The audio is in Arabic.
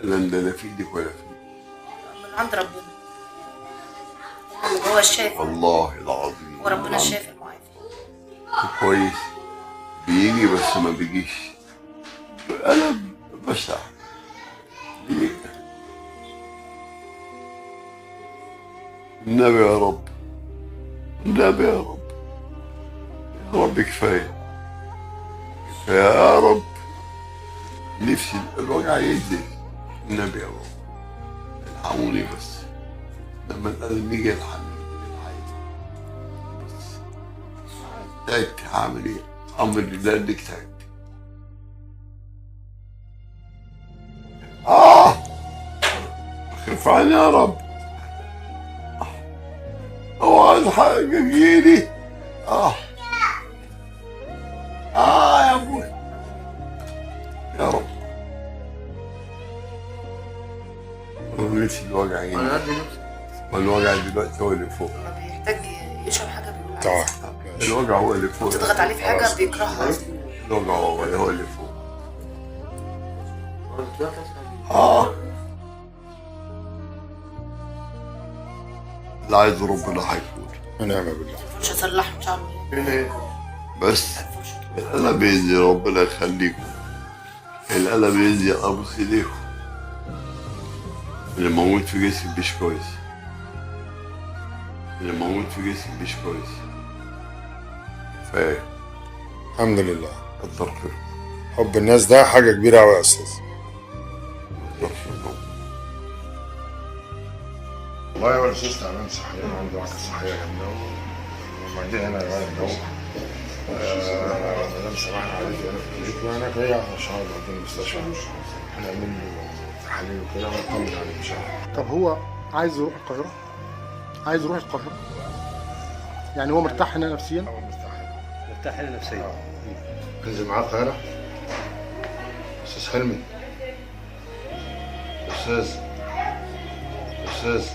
لا في ايدك ولا في ايدي. من عند ربنا. هو الشافي. والله العظيم هو ربنا الشافي المعافي. كويس. بيجي بس ما بيجيش. انا بشع. النبي يا رب، النبي يا رب، يا رب كفايه كفايه يا رب. نفسي الوجع يهدي. النبي يا رب الحقوني بس. لما الألم يجي يلحقني بس. تعبت. هعمل ايه؟ الحمد لله انك تعبت. خف عني يا رب. اوعى حاجه تجيلي. يا ابوي يا رب. نفسي الوجع هنا. والوجع دلوقتي هو اللي فوق. لما بيحتاج يشرب حاجه بيقول تعال. الوجع هو اللي فوق. تضغط عليه في حاجه بيكرهها اصلا. الوجع هو اللي فوق. اللي عايز ربنا هيكون. ونعم بالله. مش هصلحه ان شاء الله. بس القلم بينزل ربنا يخليكم. القلم بينزل ابوس ايديكم. اللي موجود في جسمي مش كويس. اللي موجود في جسمي مش كويس. فاهم. الحمد لله. كتر خيركم. حب الناس ده حاجة كبيرة أوي يا أستاذ. كتر خيركم. والله هو الأستاذ تعبان صحيا، عنده وعكة صحية جامدة وبعدين هنا غير الجو. مدام سمعنا عليه هنا في البيت وهناك هي عشان قدام المستشفى هنعمل له تحاليل وكده ونطمن عليه إن شاء الله. طب هو عايز يروح القاهرة؟ عايز يروح القاهرة؟ يعني هو مرتاح هنا نفسيا؟ هو مرتاح هنا نفسيا. انزل معاه القاهرة. أستاذ حلمي. أستاذ